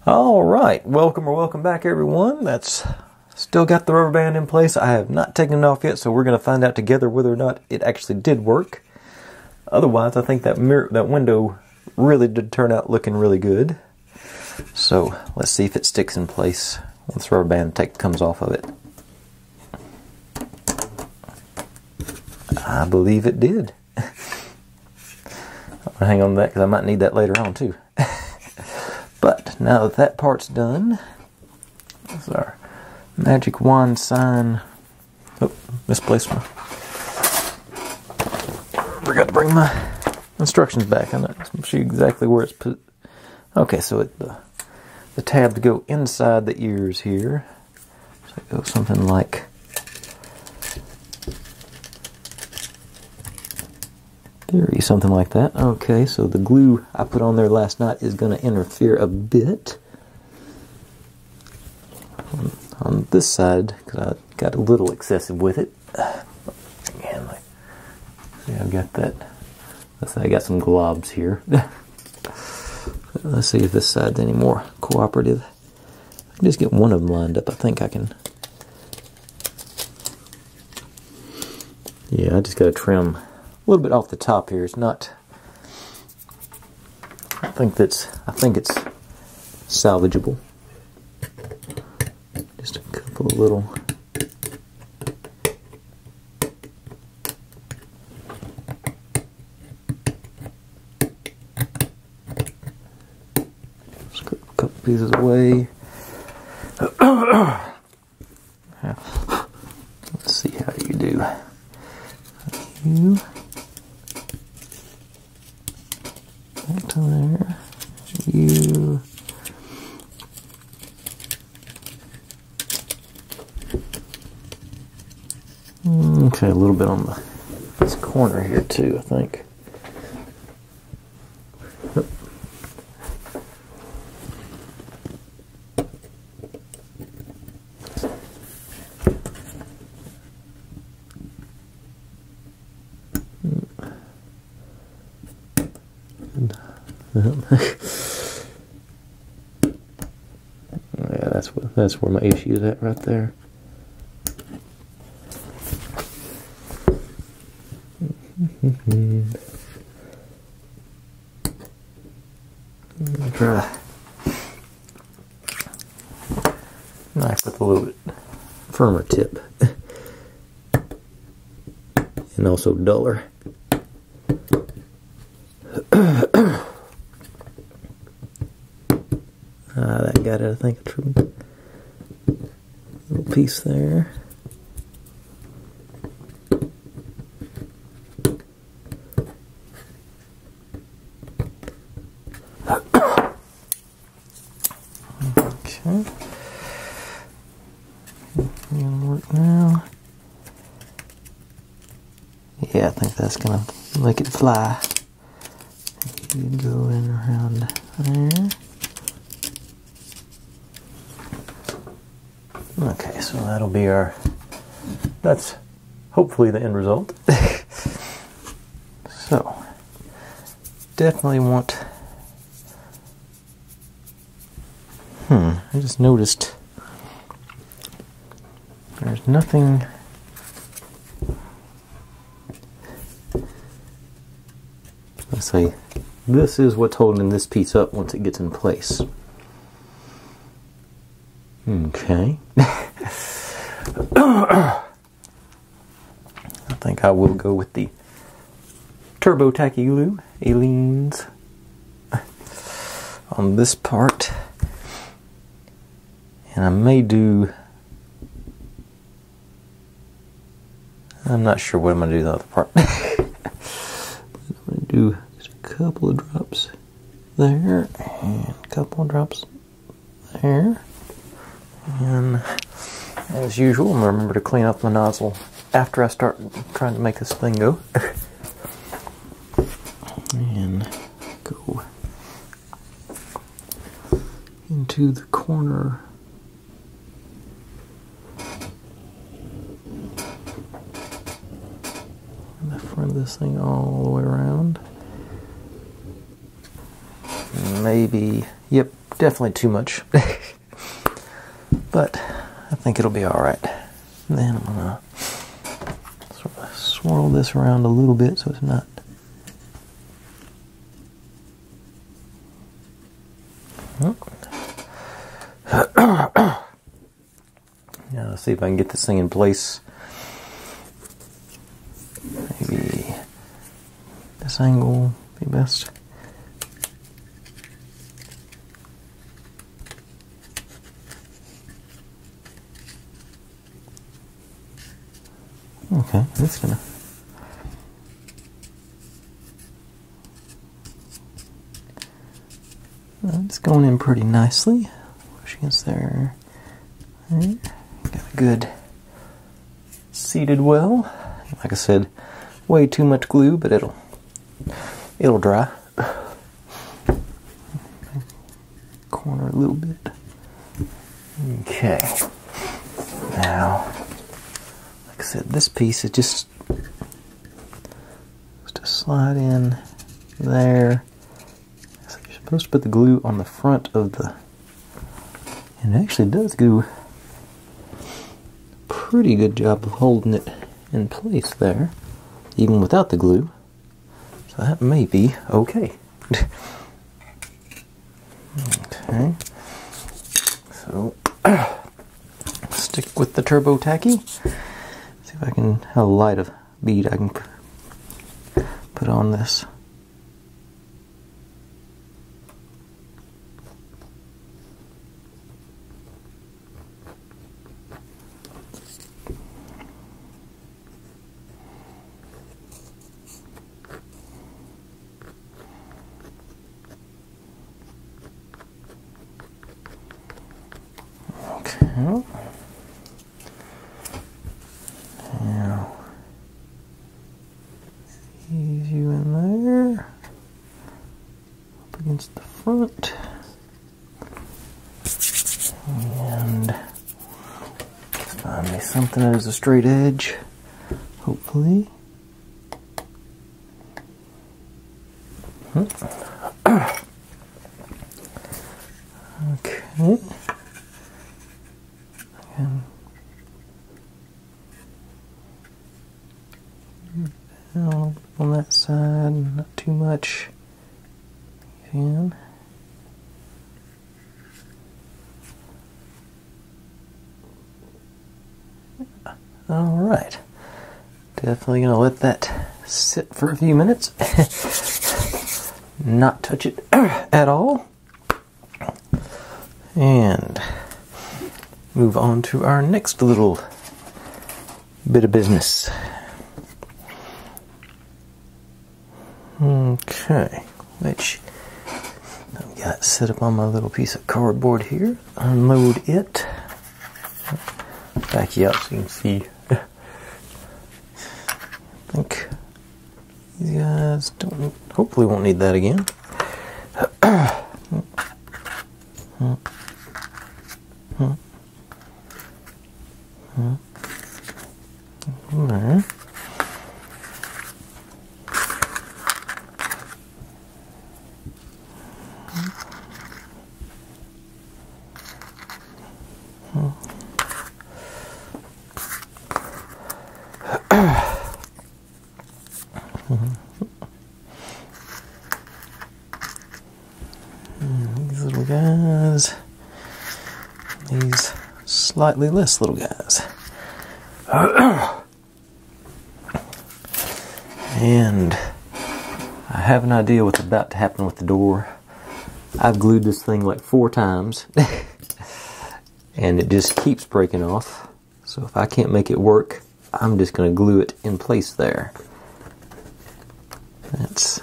Alright, welcome back everyone. That's still got the rubber band in place. I have not taken it off yet, so we're going to find out together whether or not it actually did work. Otherwise, I think that window really did turn out looking really good. So, let's see if it sticks in place once the rubber band comes off of it. I believe it did. I'm going to hang on to that because I might need that later on too. But now that that part's done, this is our magic wand sign. Oh, misplaced one. Forgot to bring my instructions back. I'm not sure exactly where it's put. Okay, so the tabs go inside the ears here. So it goes something like something like that. Okay, so the glue I put on there last night is going to interfere a bit on this side because I got a little excessive with it. Again, see, I've got that. I got some globs here. Let's see if this side's any more cooperative. I can just get one of them lined up. I think I can. Yeah, I just got to trim a little bit off the top here. It's not. I think it's salvageable. Just a couple of little. Scrape a couple pieces away. Let's see how you do. You. Back to there. You. Okay, a little bit on this corner here too, I think. Yeah, that's where my issue is at right there. Try knife with a little bit firmer tip and also duller. That got it, I think. A little piece there. Okay. Gonna work now. Yeah, I think that's gonna make it fly. You go in around there. Okay, so that'll be that's hopefully the end result. So, definitely want, I just noticed there's nothing, let's say, this is what's holding this piece up once it gets in place. Okay. I think I will go with the Turbo Tacky Glue, Aleene's, on this part. And I may do, I'm not sure what I'm going to do the other part. I'm going to do just a couple of drops there, and a couple of drops there. And as usual, I'm going to remember to clean up my nozzle after I start trying to make this thing go. And go into the corner. The front of this thing all the way around. Maybe, yep, definitely too much. But I think it'll be alright. Then I'm gonna sort of swirl this around a little bit so it's not. Now let's see if I can get this thing in place. Maybe this angle would be best. Okay, that's gonna. It's going in pretty nicely. Push against there. Right. Got a good seated well. Like I said, way too much glue, but it'll dry. Corner a little bit. Okay. Now, like I said, this piece is just to slide in there. So you're supposed to put the glue on the front of the, and it actually does do a pretty good job of holding it in place there, even without the glue. So that may be okay. Okay. So stick with the turbo tacky. See if I can, how light of bead I can put on this. Okay. Now, ease you in there, up against the front, and find me something that is a straight edge, hopefully. Okay. On that side, not too much. Again. Alright. Definitely gonna let that sit for a few minutes. Not touch it at all. And move on to our next little bit of business. Okay, which I've got set up on my little piece of cardboard here. Unload it. Back you up so you can see. I think these guys hopefully won't need that again. There. These little guys, these slightly less little guys. And I have an idea what's about to happen with the door. I've glued this thing like 4 times and it just keeps breaking off. So if I can't make it work, I'm just going to glue it in place there. That's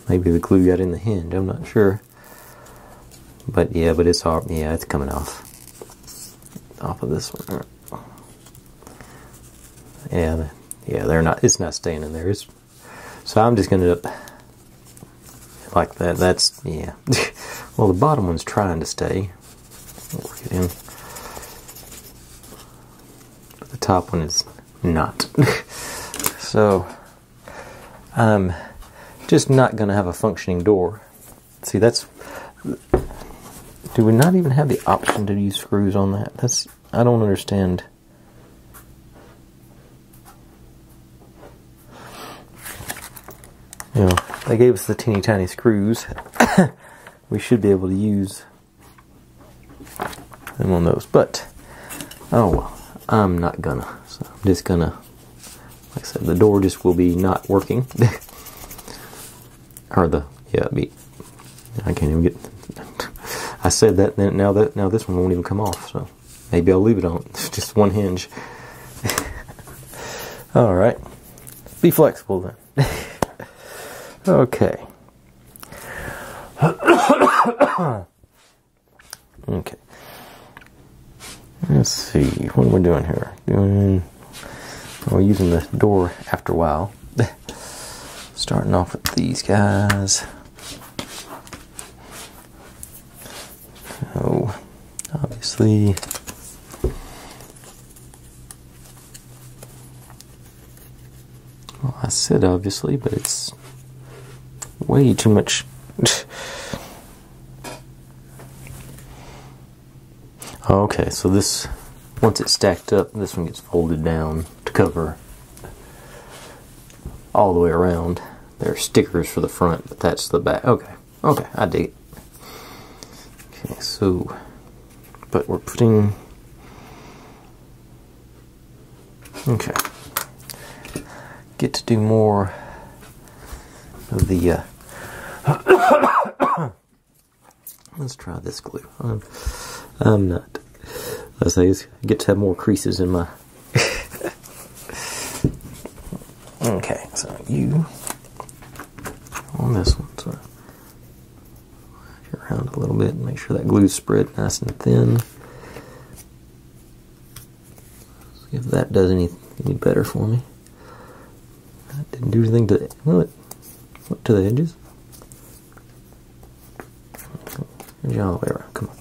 maybe the glue got in the hinge, I'm not sure. But yeah, but it's all, yeah, it's coming off of this one. Yeah, they're not, it's not staying in there. So I'm just gonna like that. That's, yeah. Well, the bottom one's trying to stay. Work it in. But the top one is not. So I'm just not going to have a functioning door. See, that's... Do we not even have the option to use screws on that? That's... I don't understand. You know, they gave us the teeny tiny screws. We should be able to use them on those. But, oh well. I'm not gonna. So I'm just gonna... Like I said, the door just will be not working. Or the... Yeah, I can't even get... I said that, and now this one won't even come off, so maybe I'll leave it on. It's just one hinge. Alright. Be flexible then. Okay. Okay. Let's see. What are we doing here? We're using the door after a while. Starting off with these guys. So, obviously, well, I said obviously, but it's way too much. Okay, so this, once it's stacked up, this one gets folded down to cover all the way around. There are stickers for the front, but that's the back. Okay, I dig it. Okay, so, but we're putting, okay, get to do more of the, let's try this glue. I'm not, let's say, I get to have more creases in my, okay, so you, on this one, so around a little bit and make sure that glue's spread nice and thin. See if that does any better for me. That didn't do anything to, well, it went to the edges. Here's all the way around, come on.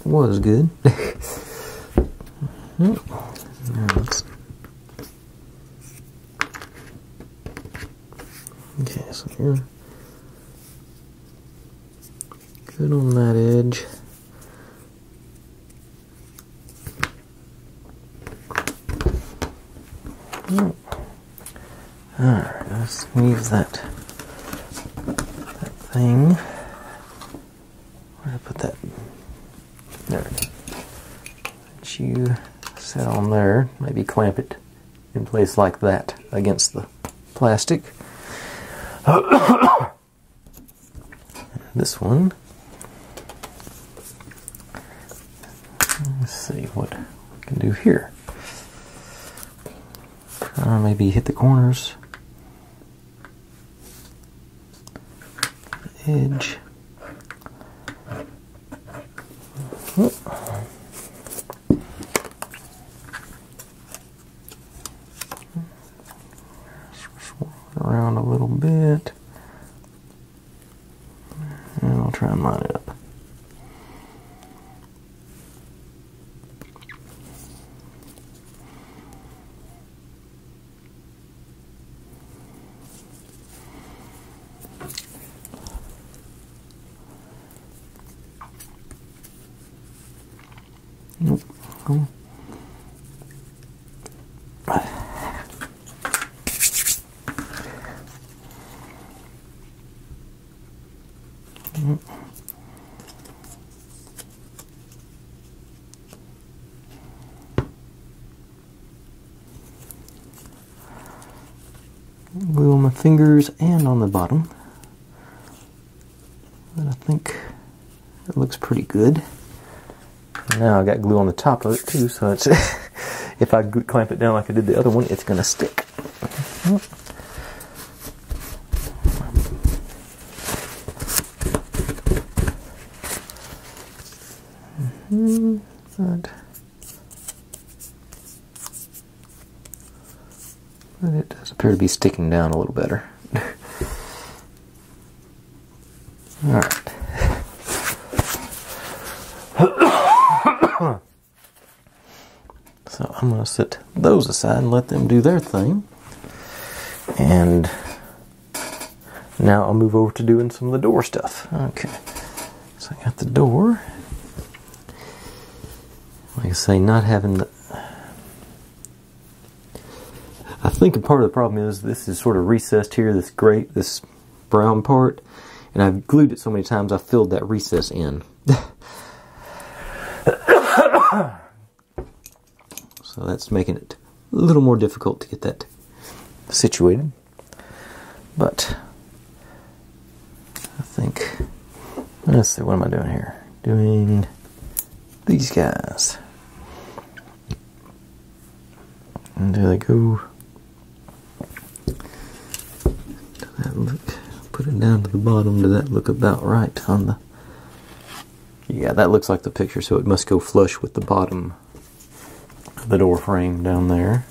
Was good. Now let's, okay, so you're good on that edge. Alright, let's leave that thing. Where did I put that? There. Let you set on there. Maybe clamp it in place like that against the plastic. This one. Let's see what we can do here. Maybe hit the corners. The edge. Swirl around a little bit. And I'll try and line it up. Nope. Cool. Glue on my fingers and on the bottom. And I think it looks pretty good. Now I got glue on the top of it too, so it's if I clamp it down like I did the other one, it's gonna stick. But But it does appear to be sticking down a little better. Alright. So I'm going to set those aside and let them do their thing. And now I'll move over to doing some of the door stuff. Okay. So I got the door. Like I say, not having the... I think a part of the problem is this is sort of recessed here, this brown part. And I've glued it so many times I filled that recess in. So that's making it a little more difficult to get that situated. But I think, let's see, what am I doing here? Doing these guys. And there they go. Does that look, put it down to the bottom, does that look about right on the... Yeah, that looks like the picture, so it must go flush with the bottom of the door frame down there.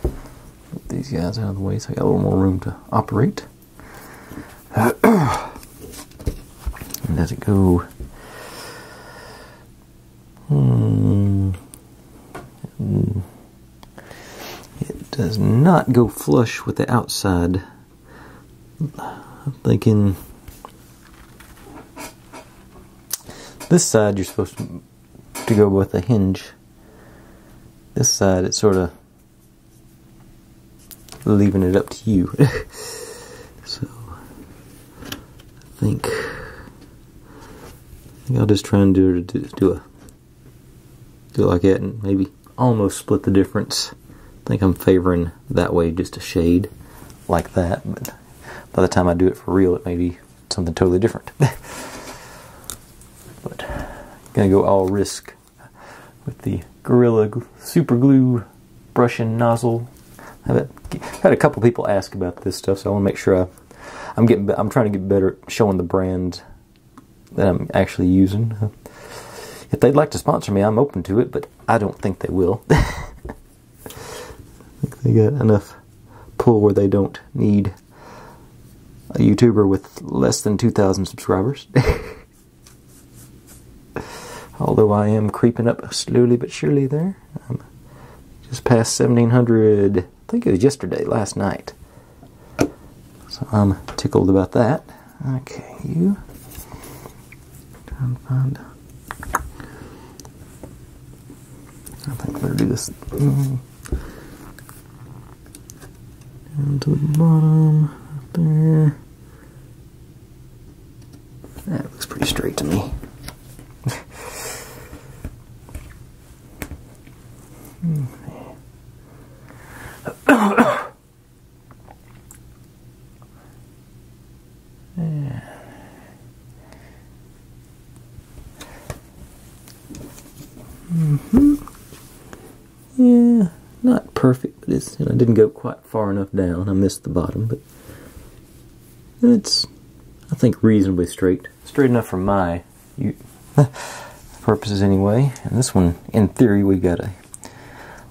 Put these guys out of the way so I got a little more room to operate. And does it go... It does not go flush with the outside. I'm thinking... This side you're supposed to go with a hinge. This side it's sort of leaving it up to you. So I think I'll just try and do it like that and maybe almost split the difference. I think I'm favoring that way, just a shade like that, but by the time I do it for real it may be something totally different. But gonna go all risk with the Gorilla Super Glue brushing nozzle. I've had a couple people ask about this stuff, so I want to make sure I'm trying to get better at showing the brand that I'm actually using. If they'd like to sponsor me, I'm open to it, but I don't think they will. I think they got enough pull where they don't need a YouTuber with less than 2,000 subscribers. Although I am creeping up slowly but surely there. I'm just past 1,700, I think it was last night. So I'm tickled about that. Okay, you. Trying to find... I think I better do this down to the bottom, up there. That looks pretty straight to me. Yeah, not perfect, but it's, I didn't go quite far enough down. I missed the bottom, but it's, I think, reasonably straight. Straight enough for my purposes anyway. And this one, in theory, we got a...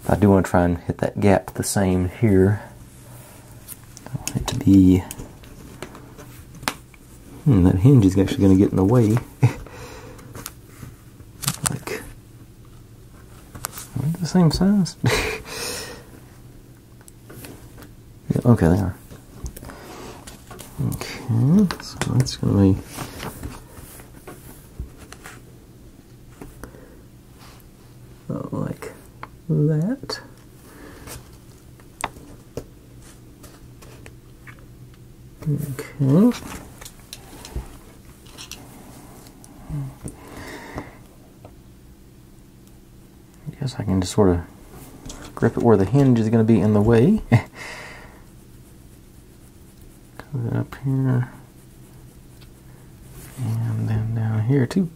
I do want to try and hit that gap the same here. I want it to be... that hinge is actually going to get in the way. Like... Are they the same size? Yeah, okay, they are. Okay, so that's going to be... like that. Okay. I guess I can just sort of grip it where the hinge is going to be in the way. Put it up here. And then down here too.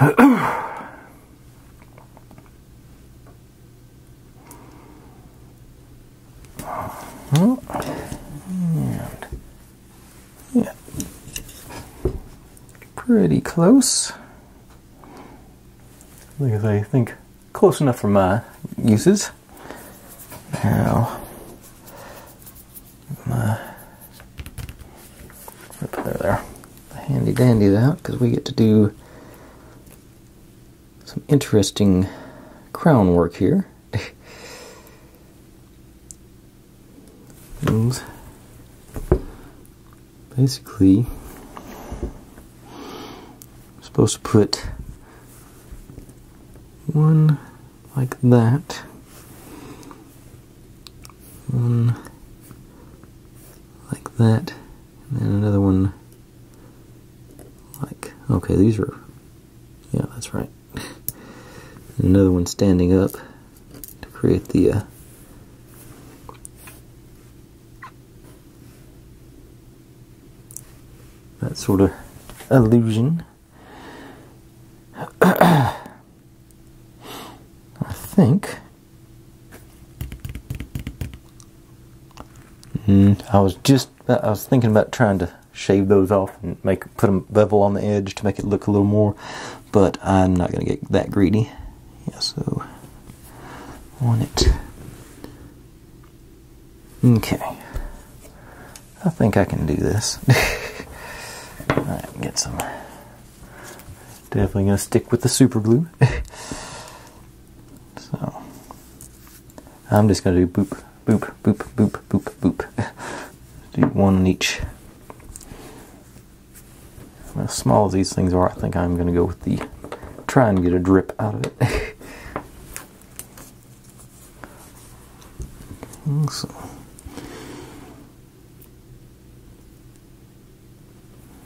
And yeah, pretty close. Like I think close enough for my uses. Now, there. Handy dandy that, because we get to do some interesting crown work here. And basically, I'm supposed to put one like that, one like that, and then another one like, okay, these are, yeah, that's right. And another one standing up to create the that sort of illusion. I think I was thinking about trying to shave those off and put them bevel on the edge to make it look a little more, but I'm not going to get that greedy. Yeah, so I want it. Okay, I think I can do this. Alright, get some. Definitely going to stick with the super glue. So I'm just going to do boop, boop, boop, boop, boop, boop. Do one in each. As small as these things are, I think I'm going to go with the try and get a drip out of it. So,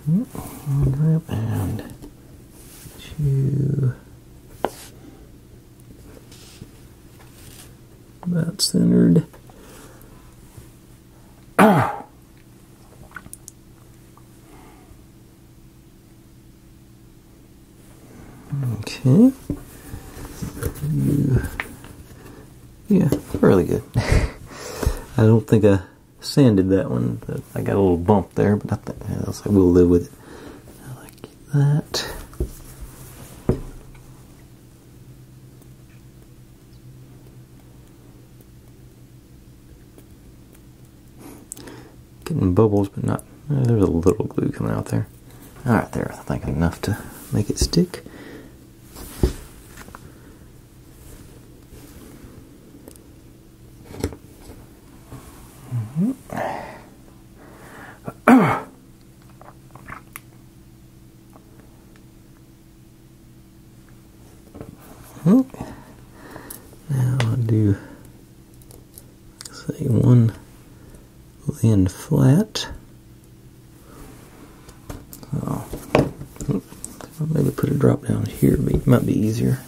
drip and two. About centered. Okay. Yeah, really good. I don't think I sanded that one. I got a little bump there, but I think I will live with it. I like that. Getting bubbles, but not. There's a little glue coming out there. Alright, there. I think enough to make it stick. Now I'll do, say, one land flat. So, I'll maybe put a drop down here, might be easier.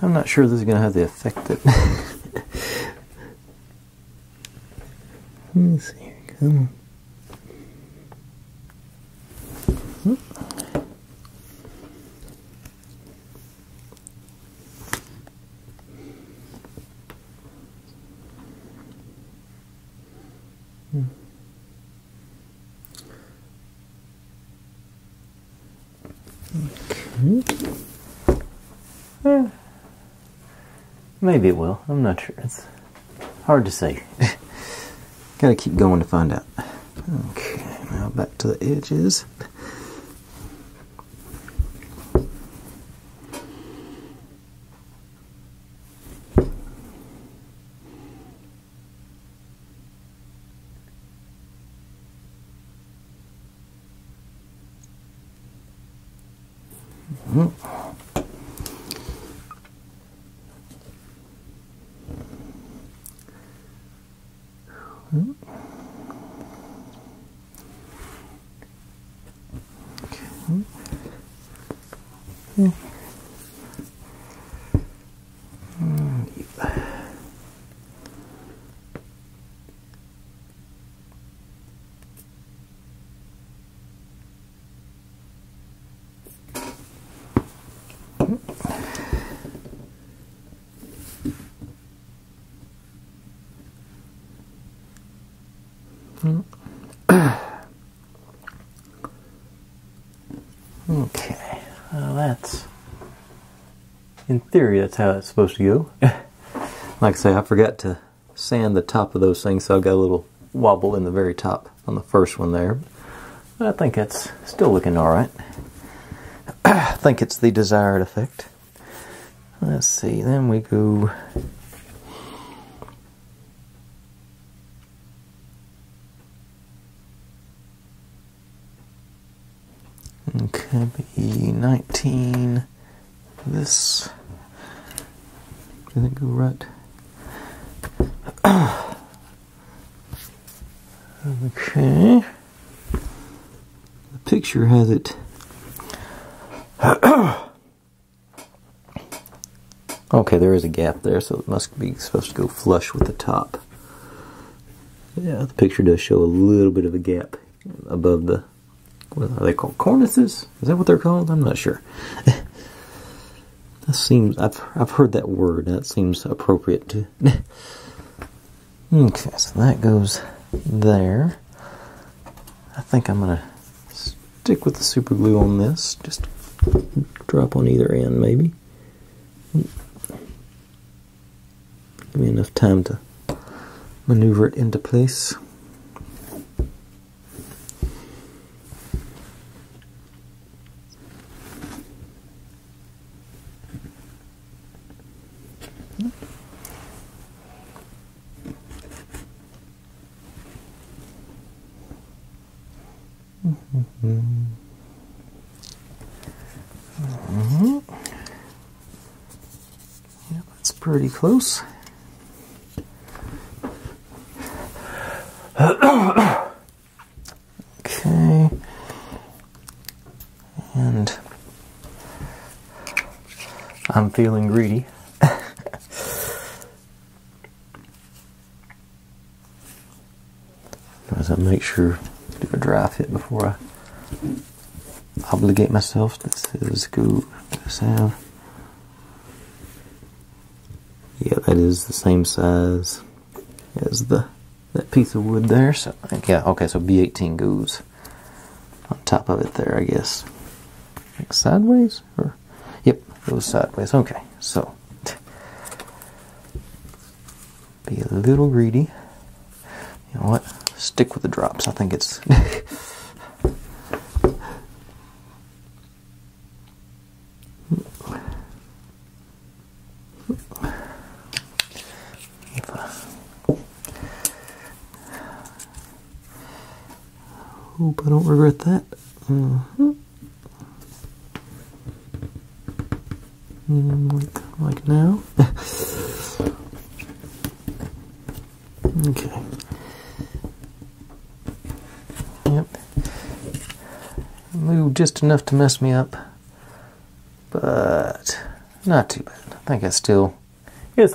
I'm not sure this is going to have the effect that. Let's see here. Come on. Maybe it will. I'm not sure. It's hard to say. Gotta keep going to find out. Okay, now back to the edges. Okay, well that's, in theory, that's how it's supposed to go. Like I say, I forgot to sand the top of those things, so I've got a little wobble in the very top on the first one there. But I think that's still looking alright. I think it's the desired effect. Let's see, then we go... Okay, be 19. This doesn't go right. Okay. The picture has it. Okay, there is a gap there, so it must be supposed to go flush with the top. Yeah, the picture does show a little bit of a gap above the... What are they called? Cornices? Is that what they're called? I'm not sure. That seems... I've heard that word. That seems appropriate too. Okay, so that goes there. I think I'm going to stick with the super glue on this. Just drop on either end, maybe. Give me enough time to maneuver it into place. Yeah, that's pretty close. Okay, and I'm feeling greedy. As I make sure to do a dry fit before I obligate myself. This is good. Let's have. Yeah, that is the same size as that piece of wood there. So yeah, okay. So B18 goes on top of it there, I guess. Like sideways, or yep, goes sideways. Okay, so be a little greedy. You know what? Stick with the drops. I think it's. Hope I don't regret that. Like now. Okay. Yep. Moved just enough to mess me up, but not too bad. I think it's a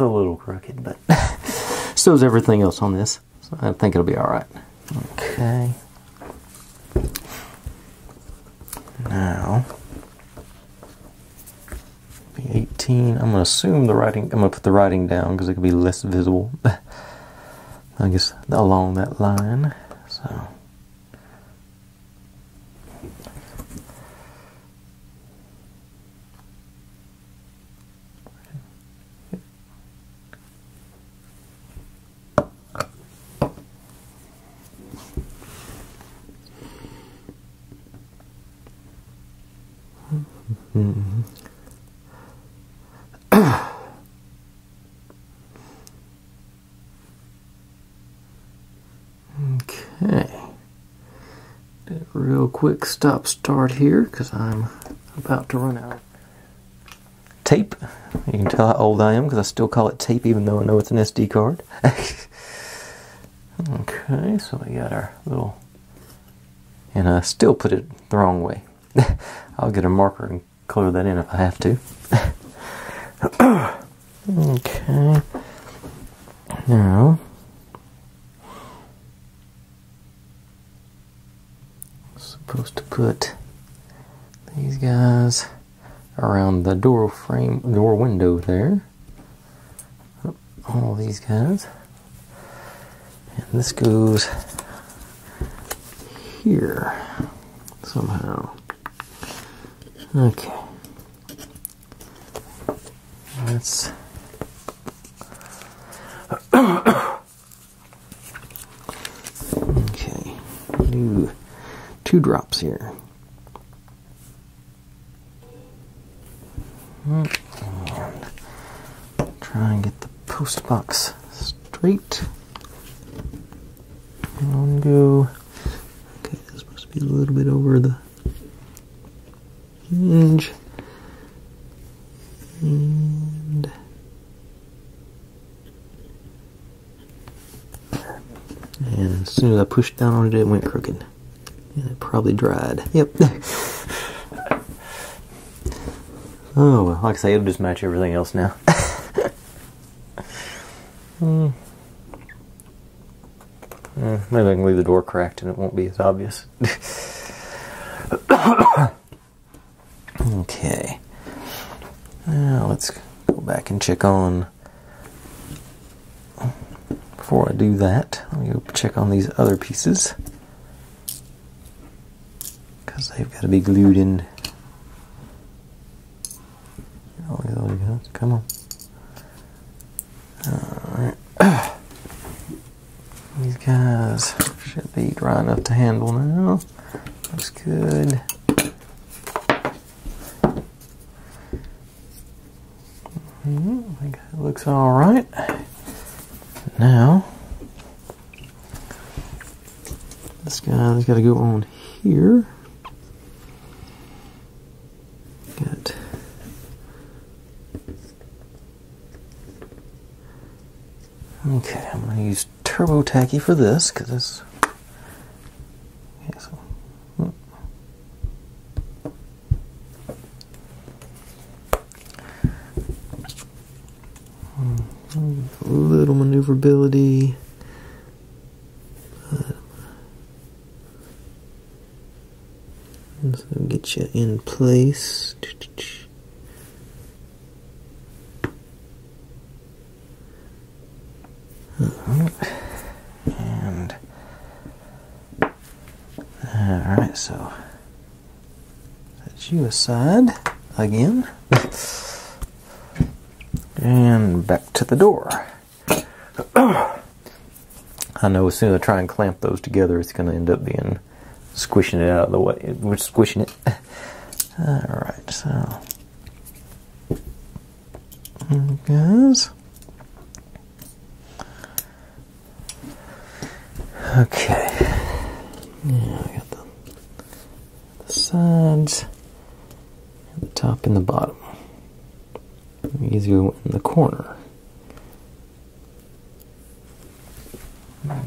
little crooked, but so is everything else on this. So I think it'll be all right. Okay. Now, B18. I'm gonna assume the writing. I'm gonna put the writing down because it could be less visible. I guess along that line. So. Okay. Did a real quick stop start here because I'm about to run out of tape. You can tell how old I am because I still call it tape even though I know it's an SD card. Okay, so we got our little, and I still put it the wrong way. I'll get a marker and color that in if I have to. Okay. Now, supposed to put these guys around the door window there. All these guys. And this goes here somehow. Okay. Let's okay. Do 2 drops here. And try and get the post box straight. And go. Okay, this must be a little bit over the hinge. And as soon as I pushed down on it, it went crooked. And it probably dried. Yep. Oh, well, like I say, it'll just match everything else now. Maybe I can leave the door cracked and it won't be as obvious. Okay. Now let's go back and check on... Before I do that, let me go check on these other pieces. Because they've got to be glued in. Oh, these other guys. Come on. Alright. These guys should be dry enough to handle now. Looks good. I think that looks alright. Now, this guy's got to go on here. Got okay, I'm going to use Turbo Tacky for this because it's a little maneuverability, but so get you in place. And alright, so set you aside again. And back to the door. I know as soon as I try and clamp those together, it's going to end up being squishing it out of the way. We're squishing it. Alright, so. Guys. Okay. Yeah, I got the sides, and the top and the bottom. These go in the corner.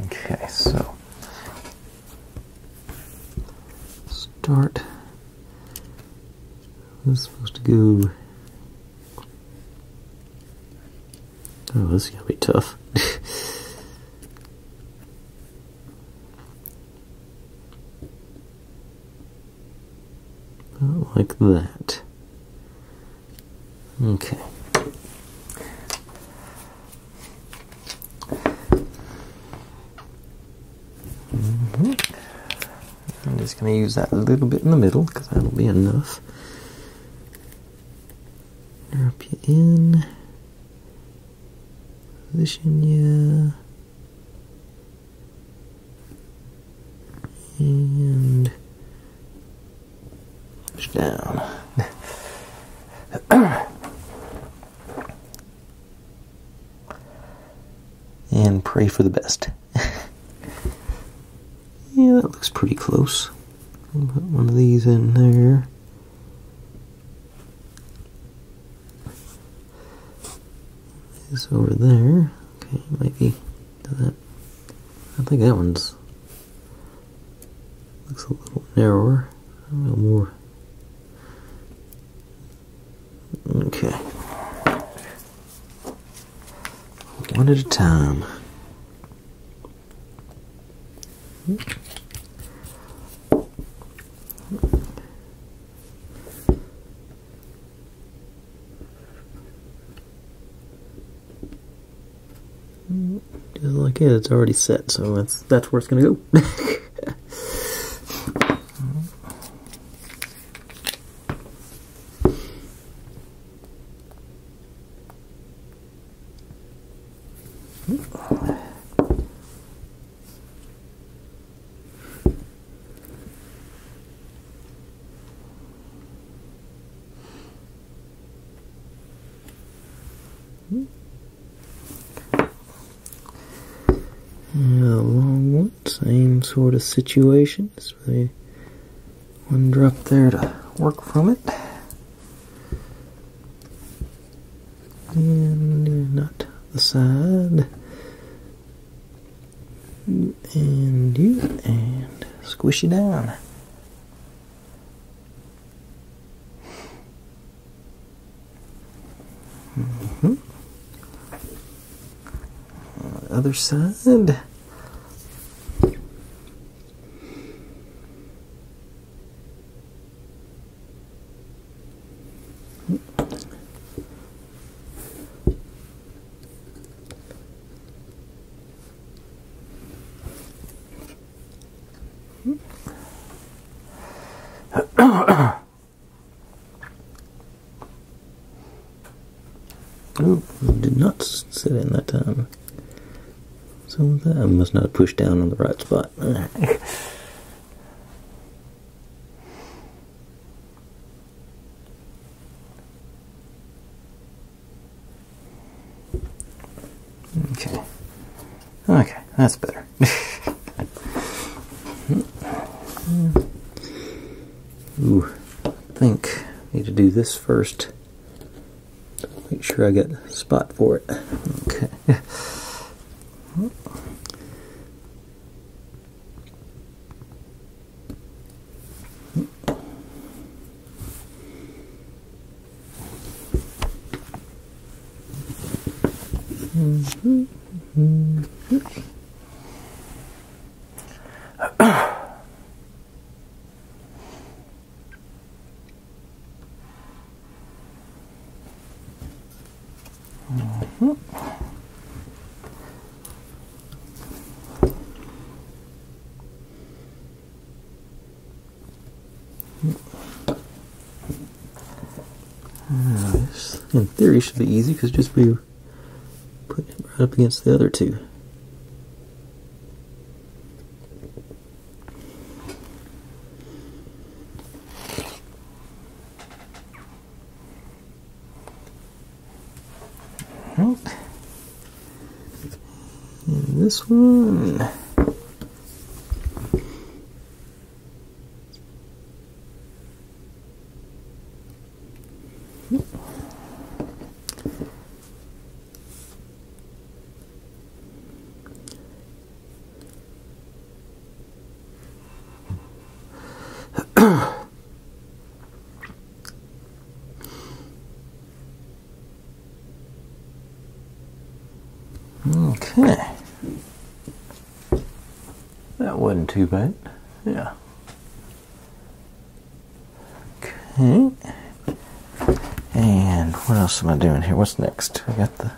Okay, so start. This is supposed to go. Oh, this is gonna be tough. Like that. Okay. I'm just going to use that a little bit in the middle because that'll be enough. Drop you in. Position you. And push down. And pray for the best. Yeah, that looks pretty close. I'll put one of these in there. This over there. Okay, maybe do that. I think that one's looks a little narrower, a little more Okay. One at a time. Just like it, it's already set, so that's where it's gonna go. Long one, same sort of situation. Just one drop there to work from it. And not the side. And you, and squish it down. Other side. Oh, did not sit in that time. So that I must not have pushed down on the right spot. Okay. Okay, that's better. Ooh, I think I need to do this first. Make sure I got a spot for it. Okay. This, in theory, should be easy because just be putting it right up against the other two. And this one. Okay. That wasn't too bad. Yeah. Okay. And what else am I doing here? What's next? I got the...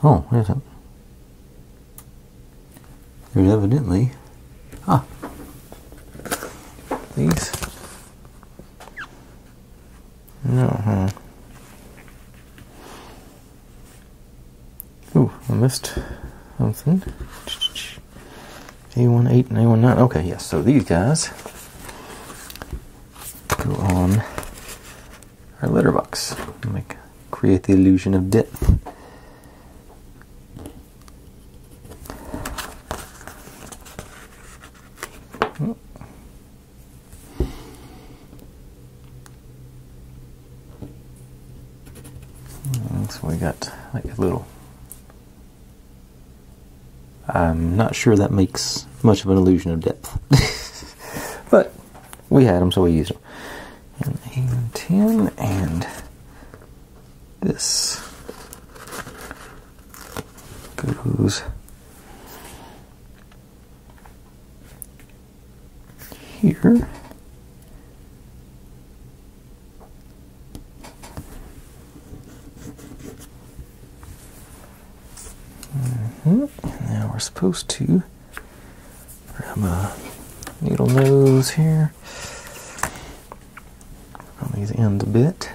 Oh, wait a second. There's evidently... Ah. These. Uh-huh. Ooh, I missed something. A18 and A19. Okay, yes. So these guys go on our letterbox. Create the illusion of depth. So we got like a little... I'm not sure that makes much of an illusion of depth. But we had them, so we used them. in, and this goes here. Now we're supposed to grab a needle nose here on these ends a bit.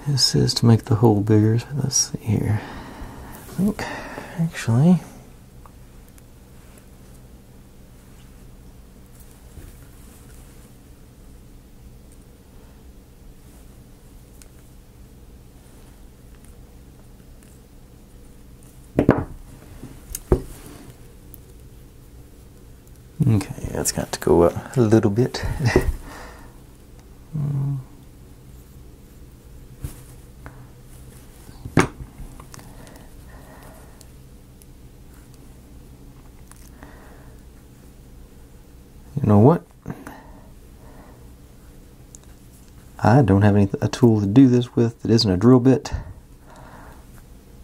This is to make the hole bigger, so let's see here. I think, actually, okay, that's got to go up a little bit. You know what? I don't have a tool to do this with that isn't a drill bit,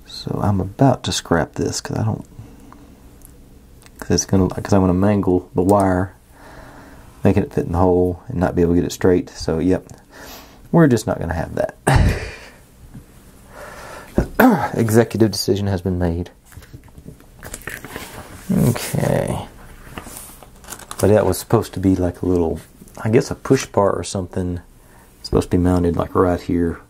so I'm about to scrap this because I don't. Because I'm going to mangle the wire, making it fit in the hole and not be able to get it straight. So, yep, we're just not going to have that. Executive decision has been made. Okay. But that was supposed to be like a little, I guess a push bar or something. It's supposed to be mounted like right here.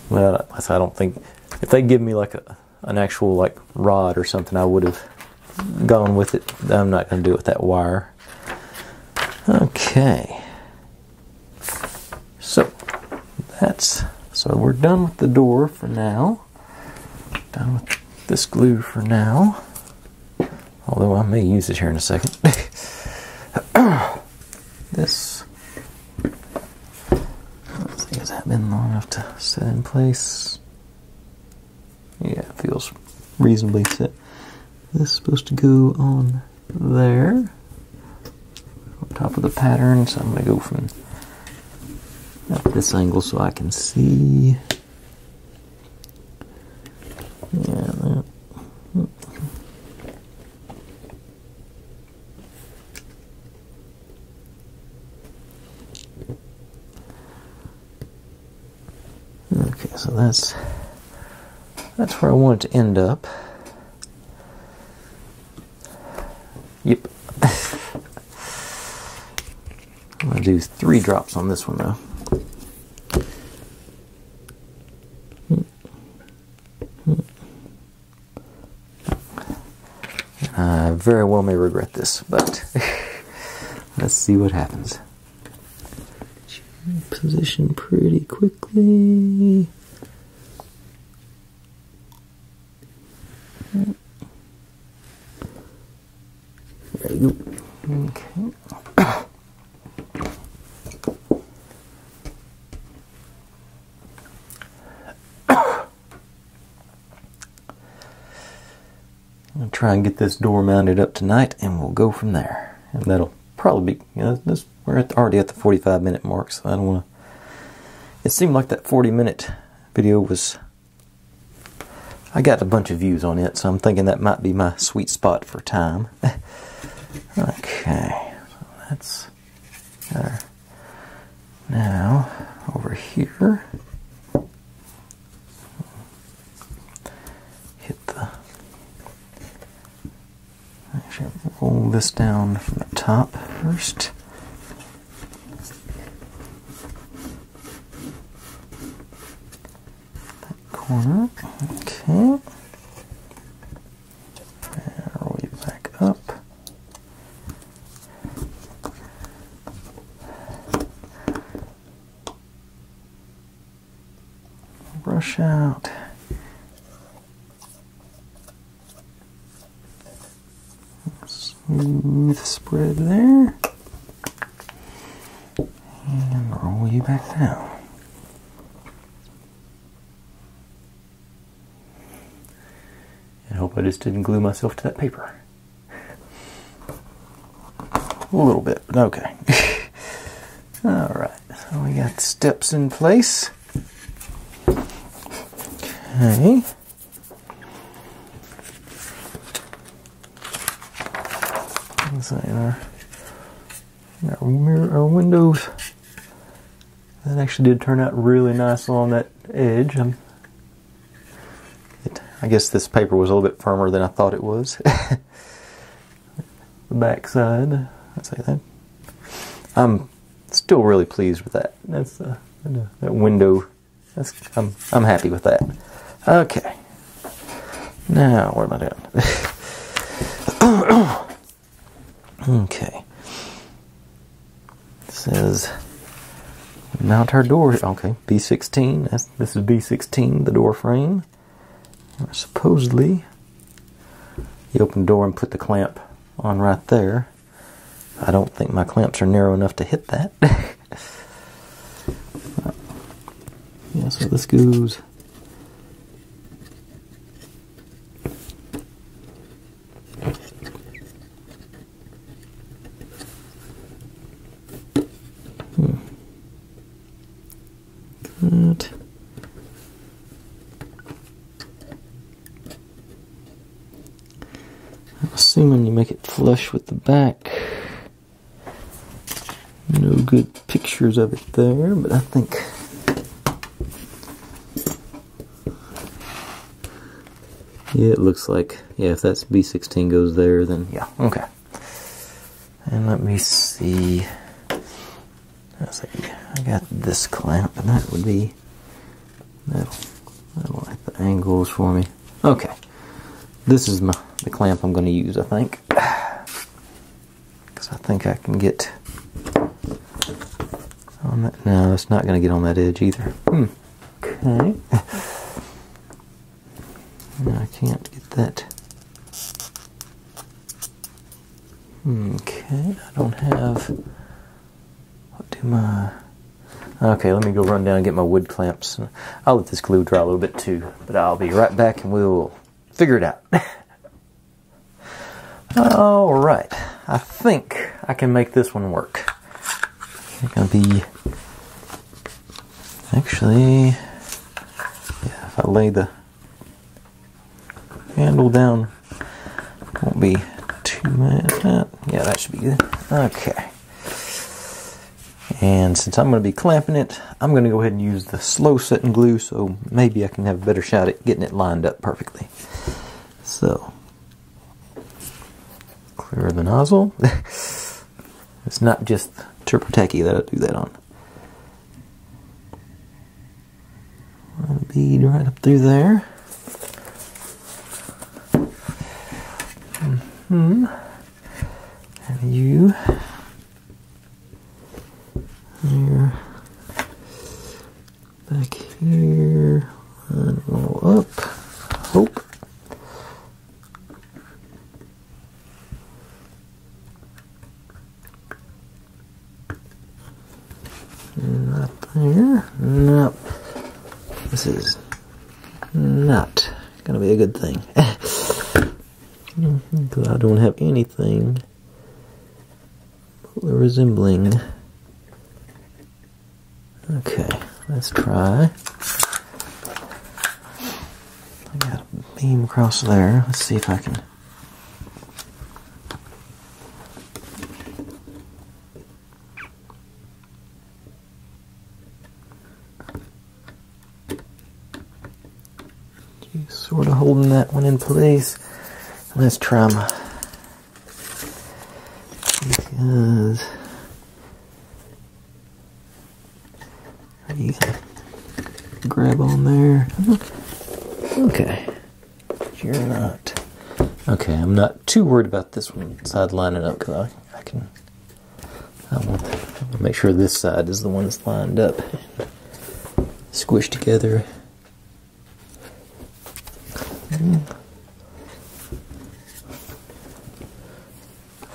Well, I don't think, if they give me like an actual like rod or something, I would have gone with it. I'm not going to do it with that wire. Okay. So we're done with the door for now. Done with this glue for now. Although I may use it here in a second. This, let's see, has that been long enough to set in place? Yeah, it feels reasonably set. This is supposed to go on there, on top of the pattern, so I'm going to go from at this angle so I can see. Yeah, that. Okay, so that's where I want it to end up. Yep. I'm going to do 3 drops on this one though. I very well may regret this, but let's see what happens. Position pretty quickly. There you go. Okay. I'm going to try and get this door mounted up tonight, and we'll go from there. And that'll probably be, we're already at the 45-minute mark, so I don't want to. It seemed like that 40-minute video was, I got a bunch of views on it, so I'm thinking that might be my sweet spot for time. Okay, so that's there. Now, over here, hit the, actually roll this down from the top first. That corner, okay. And roll you back up. Brush out. Smooth spread there. you back down. I hope I just didn't glue myself to that paper. A little bit, but okay. Alright, so we got the steps in place. Okay. Our windows, that actually did turn out really nice along that edge. I guess this paper was a little bit firmer than I thought it was. The back side, I'd say that. I'm still really pleased with that. That's that window. I'm happy with that. Okay. Now what am I doing? Okay. It says mount our door. Okay, B16. This is B16, the door frame. Supposedly, you open the door and put the clamp on right there. I don't think my clamps are narrow enough to hit that. Yeah, so this goes. Good. I'm assuming you make it flush with the back. No good pictures of it there, but I think yeah, it looks like, yeah, if that's B16 goes there, then yeah, okay. And let me see. I got this clamp, and that would be, that'll like the angles for me. Okay, this is the clamp I'm going to use, I think, because I think I can get on that. No, it's not going to get on that edge either. Okay. No, I can't get that. Okay, I don't have. What do my? Okay, let me go run down and get my wood clamps. I'll let this glue dry a little bit too, but I'll be right back and we'll figure it out. Alright, I think I can make this one work. It's gonna be, actually, yeah, if I lay the handle down, it won't be too bad. Yeah, that should be good. Okay. And since I'm going to be clamping it, I'm going to go ahead and use the slow setting glue, so maybe I can have a better shot at getting it lined up perfectly. So, clear the nozzle. It's not just Turbo Tacky that I do that on. Run a bead right up through there. And you here, back here, and roll up, hope. Not there, nope. This is not gonna be a good thing. Because I don't have anything resembling. Okay, let's try. I got a beam across there. Let's see if I can. Just sort of holding that one in place. Let's try my, because you can grab on there. Okay, you're not. Okay, I'm not too worried about this one side lining up because I want to make sure this side is the one that's lined up and squished together.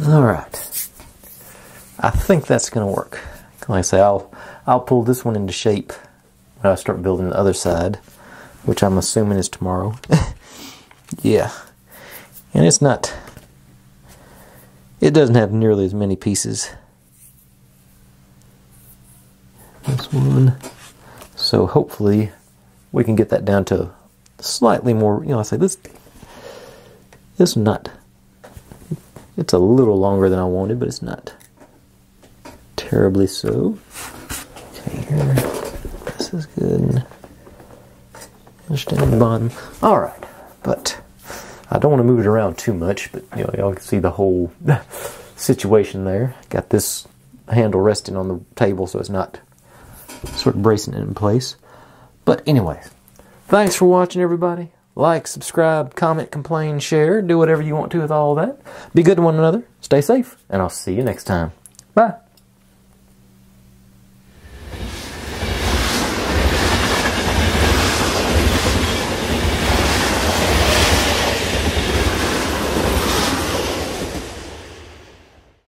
Alright, I think that's going to work. Like I say, I'll I'll pull this one into shape when I start building the other side, which I'm assuming is tomorrow. Yeah. And it's not... It doesn't have nearly as many pieces. This one. So hopefully we can get that down to slightly more, you know, I say this is not, it's a little longer than I wanted, but it's not terribly so. Okay, here, this is good. Just down the bottom. Alright, but I don't want to move it around too much, but you know, y'all can see the whole situation there. Got this handle resting on the table so it's not sort of bracing it in place. But anyways, thanks for watching, everybody. Like, subscribe, comment, complain, share, do whatever you want to with all that. Be good to one another, stay safe, and I'll see you next time. Bye.